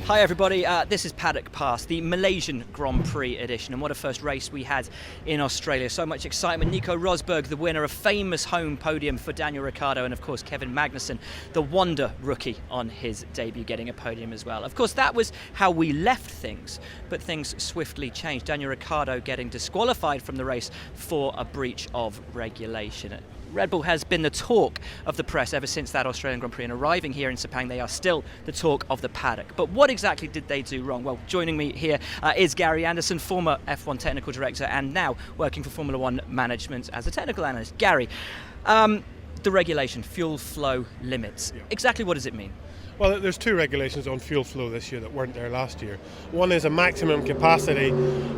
Hi everybody, this is Paddock Pass, the Malaysian Grand Prix edition, and what a first race we had in Australia. So much excitement. Nico Rosberg, the winner, a famous home podium for Daniel Ricciardo, and of course Kevin Magnussen, the wonder rookie, on his debut, getting a podium as well. Of course, that was how we left things, but things swiftly changed. Daniel Ricciardo getting disqualified from the race for a breach of regulation. Red Bull has been the talk of the press ever since that Australian Grand Prix, and arriving here in Sepang, they are still the talk of the paddock. But what exactly did they do wrong? Well, joining me here is Gary Anderson, former F1 technical director and now working for Formula One management as a technical analyst. Gary, the regulation, fuel flow limits, exactly what does it mean? Well, there's two regulations on fuel flow this year that weren't there last year. One is a maximum capacity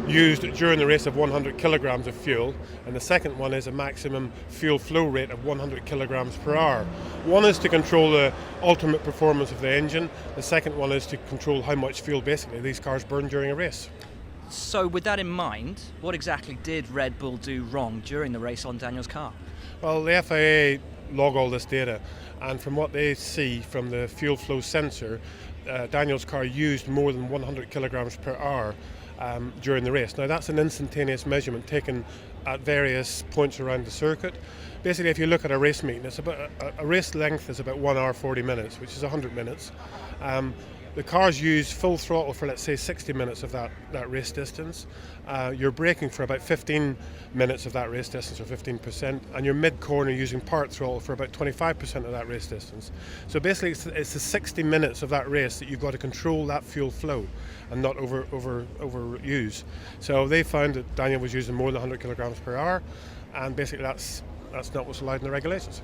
used during the race of 100 kilograms of fuel, and the second one is a maximum fuel flow rate of 100 kilograms per hour. One is to control the ultimate performance of the engine. The second one is to control how much fuel basically these cars burn during a race. So with that in mind, what exactly did Red Bull do wrong during the race on Daniel's car? Well, the FIA log all this data, and from what they see from the fuel flow sensor, Daniel's car used more than 100 kilograms per hour during the race. Now that's an instantaneous measurement taken at various points around the circuit. Basically, if you look at a race meeting, it's about a race length is about 1 hour 40 minutes, which is 100 minutes. The cars use full throttle for, let's say, 60 minutes of that race distance. You're braking for about 15 minutes of that race distance, or 15%, and you're mid-corner using part throttle for about 25% of that race distance. So basically, it's the 60 minutes of that race that you've got to control that fuel flow and not overuse. So they found that Daniel was using more than 100 kilograms per hour, and basically that's not what's allowed in the regulations.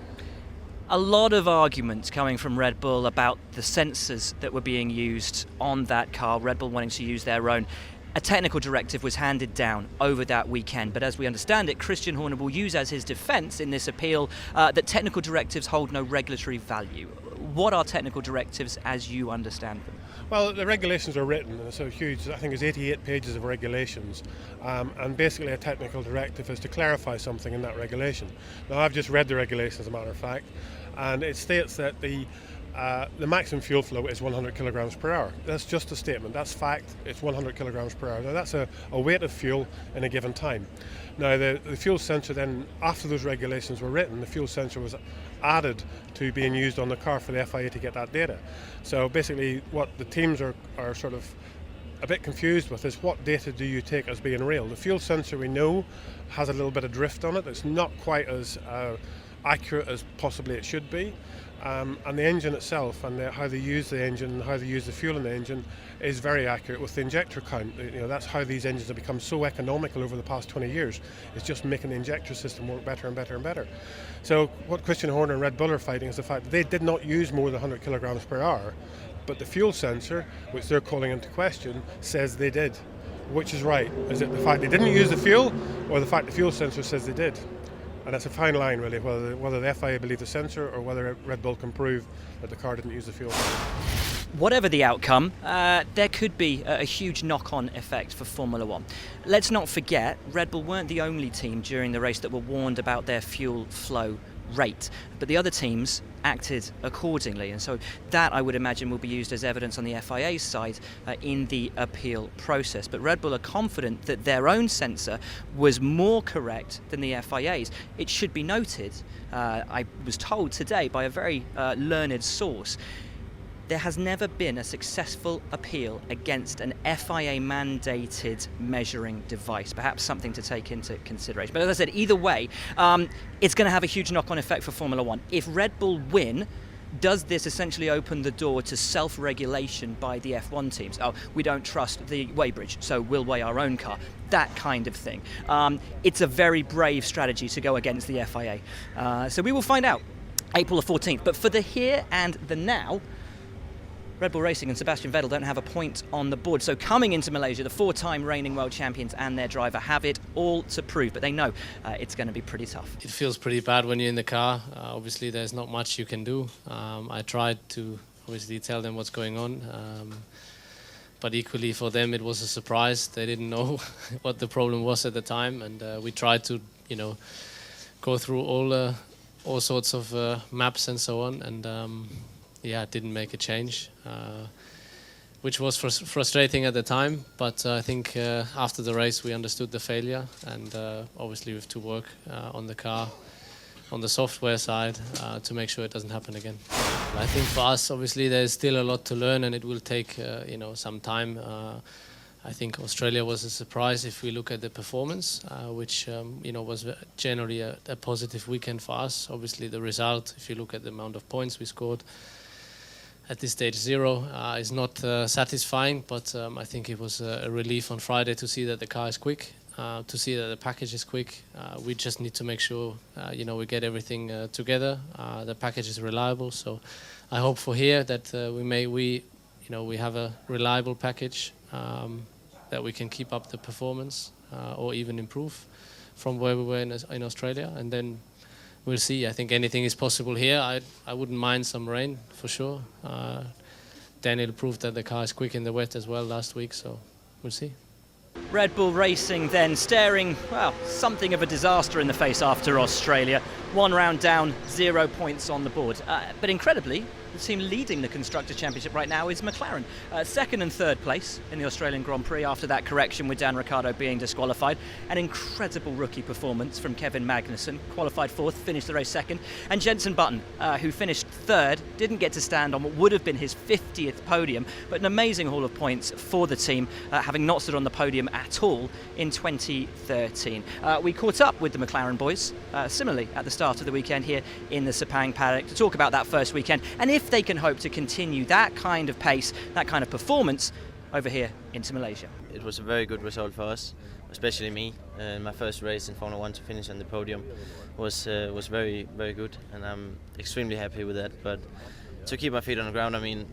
A lot of arguments coming from Red Bull about the sensors that were being used on that car, Red Bull wanting to use their own. A technical directive was handed down over that weekend, but as we understand it, Christian Horner will use as his defence in this appeal that technical directives hold no regulatory value. What are technical directives as you understand them? Well, the regulations are written, and so huge, I think it's 88 pages of regulations, and basically a technical directive is to clarify something in that regulation. Now, I've just read the regulations, as a matter of fact, and it states that the maximum fuel flow is 100 kilograms per hour. That's just a statement, that's fact, it's 100 kilograms per hour. Now that's a weight of fuel in a given time. Now the fuel sensor then, after those regulations were written, the fuel sensor was added to being used on the car for the FIA to get that data. So basically what the teams are sort of a bit confused with is what data do you take as being real? The fuel sensor, we know, has a little bit of drift on it. It's not quite as accurate as possibly it should be. And the engine itself and how they use the engine and how they use the fuel in the engine is very accurate with the injector count. That's how these engines have become so economical over the past 20 years. It's just making the injector system work better and better and better. So what Christian Horner and Red Bull are fighting is the fact that they did not use more than 100 kilograms per hour, but the fuel sensor, which they're calling into question, says they did. Which is right? Is it the fact they didn't use the fuel, or the fact the fuel sensor says they did? And that's a fine line, really, whether the FIA believe the sensor or whether Red Bull can prove that the car didn't use the fuel. Whatever the outcome, there could be a huge knock-on effect for Formula One. Let's not forget, Red Bull weren't the only team during the race that were warned about their fuel flow rate, but the other teams acted accordingly, and so that, I would imagine, will be used as evidence on the FIA's side in the appeal process. But Red Bull are confident that their own sensor was more correct than the FIA's. It should be noted, I was told today by a very learned source, there has never been a successful appeal against an FIA-mandated measuring device. Perhaps something to take into consideration. But as I said, either way, it's going to have a huge knock-on effect for Formula One. If Red Bull win, does this essentially open the door to self-regulation by the F1 teams? Oh, we don't trust the weighbridge, so we'll weigh our own car. That kind of thing. It's a very brave strategy to go against the FIA. So we will find out April the 14th. But for the here and the now, Red Bull Racing and Sebastian Vettel don't have a point on the board. So coming into Malaysia, the four-time reigning world champions and their driver have it all to prove, but they know it's going to be pretty tough. It feels pretty bad when you're in the car. Obviously, there's not much you can do. I tried to obviously tell them what's going on, but equally for them it was a surprise. They didn't know what the problem was at the time, and we tried to, go through all sorts of maps and so on, and yeah, it didn't make a change. which was frustrating at the time. But I think after the race we understood the failure, and obviously we have to work on the car, on the software side, to make sure it doesn't happen again. I think for us, obviously, there's still a lot to learn, and it will take some time. I think Australia was a surprise if we look at the performance, which was generally a positive weekend for us. Obviously, the result, if you look at the amount of points we scored at this stage 0, is not satisfying. But I think it was a relief on Friday to see that the car is quick, to see that the package is quick. We just need to make sure we get everything together. The package is reliable, so I hope for here that we have a reliable package. That we can keep up the performance or even improve from where we were in Australia, and then we'll see. I think anything is possible here. I wouldn't mind some rain for sure. Daniel proved that the car is quick in the wet as well last week, so we'll see. Red Bull Racing then staring, well, something of a disaster in the face after Australia. 1 round down, 0 points on the board. But incredibly, the team leading the Constructors' Championship right now is McLaren. Second and third place in the Australian Grand Prix after that correction with Dan Ricciardo being disqualified. An incredible rookie performance from Kevin Magnussen, qualified 4th, finished the race 2nd. And Jenson Button, who finished 3rd, didn't get to stand on what would have been his 50th podium, but an amazing haul of points for the team, having not stood on the podium at all in 2013. We caught up with the McLaren boys, similarly at the start of the weekend here in the Sepang paddock, to talk about that first weekend and if they can hope to continue that kind of pace, that kind of performance over here into Malaysia. It was a very good result for us, especially me. My first race in Formula 1 to finish on the podium was very, very good, and I'm extremely happy with that. But to keep my feet on the ground, I mean,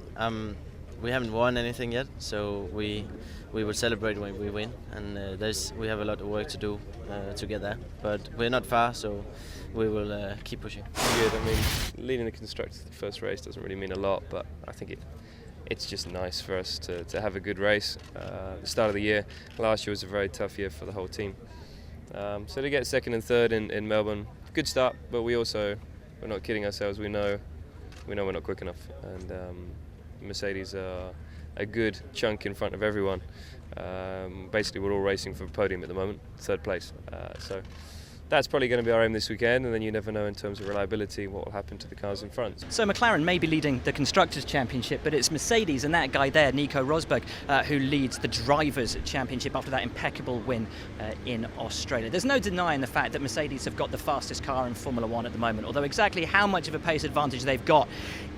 we haven't won anything yet, so we will celebrate when we win, and we have a lot of work to do to get there. But we're not far, so we will keep pushing. Good. I mean, leading the constructors the first race doesn't really mean a lot, but I think it's just nice for us to have a good race. The start of the year, last year was a very tough year for the whole team. So to get second and third in Melbourne, good start, but we're not kidding ourselves. We know we're not quick enough, and Mercedes are a good chunk in front of everyone. Basically, we're all racing for a podium at the moment, 3rd place. So that's probably going to be our aim this weekend, and then you never know in terms of reliability what will happen to the cars in front. So McLaren may be leading the Constructors' Championship, but it's Mercedes and that guy there, Nico Rosberg, who leads the Drivers' Championship after that impeccable win in Australia. There's no denying the fact that Mercedes have got the fastest car in Formula 1 at the moment, although exactly how much of a pace advantage they've got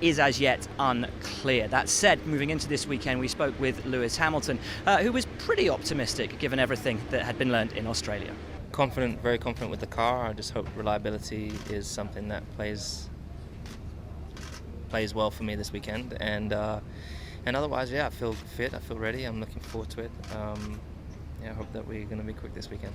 is as yet unclear. That said, moving into this weekend, we spoke with Lewis Hamilton, who was pretty optimistic given everything that had been learned in Australia. Confident, very confident with the car. I just hope reliability is something that plays well for me this weekend, and otherwise, yeah, I feel fit, I feel ready, I'm looking forward to it. I hope that we're going to be quick this weekend.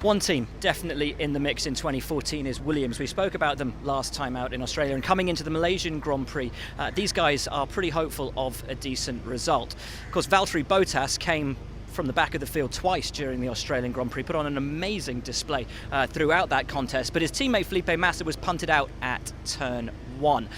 One team definitely in the mix in 2014 is Williams. We spoke about them last time out in Australia, and coming into the Malaysian Grand Prix, these guys are pretty hopeful of a decent result. Of course, Valtteri Bottas came from the back of the field twice during the Australian Grand Prix, put on an amazing display throughout that contest, but his teammate Felipe Massa was punted out at turn 1.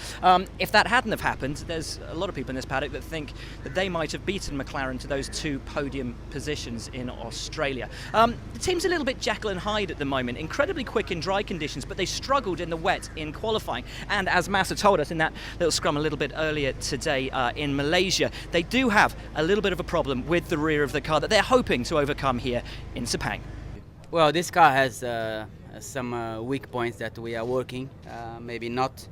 If that hadn't have happened, there's a lot of people in this paddock that think that they might have beaten McLaren to those 2 podium positions in Australia. The team's a little bit Jekyll and Hyde at the moment, incredibly quick in dry conditions, but they struggled in the wet in qualifying, and as Massa told us in that little scrum a little bit earlier today in Malaysia, they do have a little bit of a problem with the rear of the car that they're hoping to overcome here in Sepang. Well, this car has some weak points that we are working, maybe not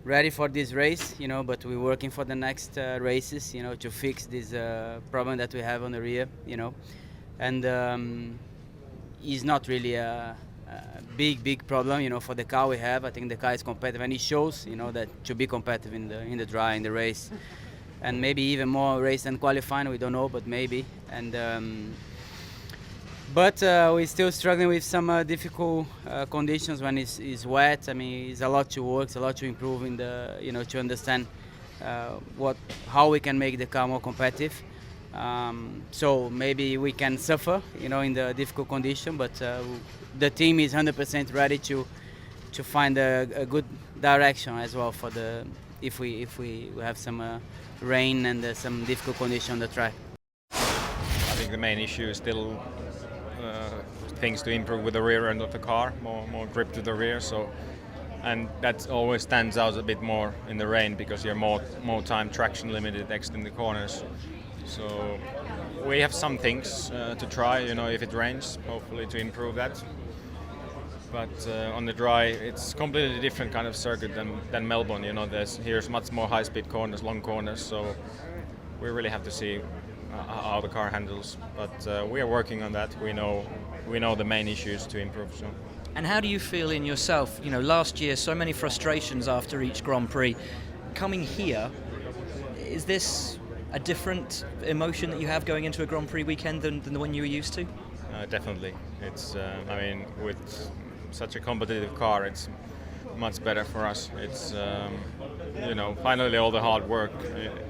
ready for this race, but we're working for the next races, to fix this problem that we have on the rear, and it's not really a big problem, for the car we have. I think the car is competitive, and it shows, that to be competitive in the dry, in the race, and maybe even more race than qualifying, we don't know, but maybe. And but we're still struggling with some difficult conditions when it's wet. I mean, it's a lot to work, it's a lot to improve in the, to understand how we can make the car more competitive. So maybe we can suffer, in the difficult condition, but the team is 100% ready to find a good direction as well for if we have some rain and some difficult condition on the track. I think the main issue is still things to improve with the rear end of the car, more grip to the rear. So, and that always stands out a bit more in the rain because you're more time traction limited next in the corners. So we have some things to try, if it rains, hopefully to improve that. But on the dry, it's completely different kind of circuit than Melbourne. Here's much more high-speed corners, long corners. So we really have to see how the car handles. But we are working on that. We know the main issues to improve. So. And how do you feel in yourself? Last year, so many frustrations after each Grand Prix. Coming here, is this a different emotion that you have going into a Grand Prix weekend than the one you were used to? Definitely. It's, with such a competitive car, it's much better for us. It's, finally all the hard work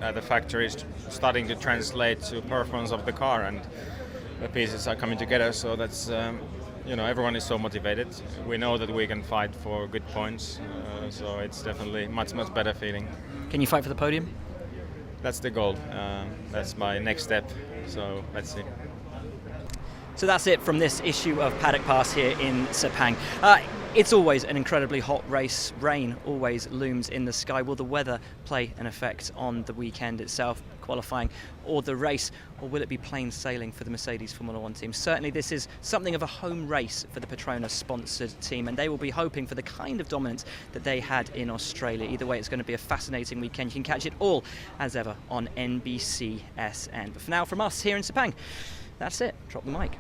at the factory is starting to translate to performance of the car, and the pieces are coming together. So that's, everyone is so motivated. We know that we can fight for good points, so it's definitely much better feeling. Can you fight for the podium? That's the goal. That's my next step. So let's see. So that's it from this issue of Paddock Pass here in Sepang. It's always an incredibly hot race. Rain always looms in the sky. Will the weather play an effect on the weekend itself, qualifying, or the race, or will it be plain sailing for the Mercedes Formula One team? Certainly this is something of a home race for the Petronas sponsored team, and they will be hoping for the kind of dominance that they had in Australia. Either way, it's going to be a fascinating weekend. You can catch it all as ever on NBCSN. But for now, from us here in Sepang, that's it. Drop the mic.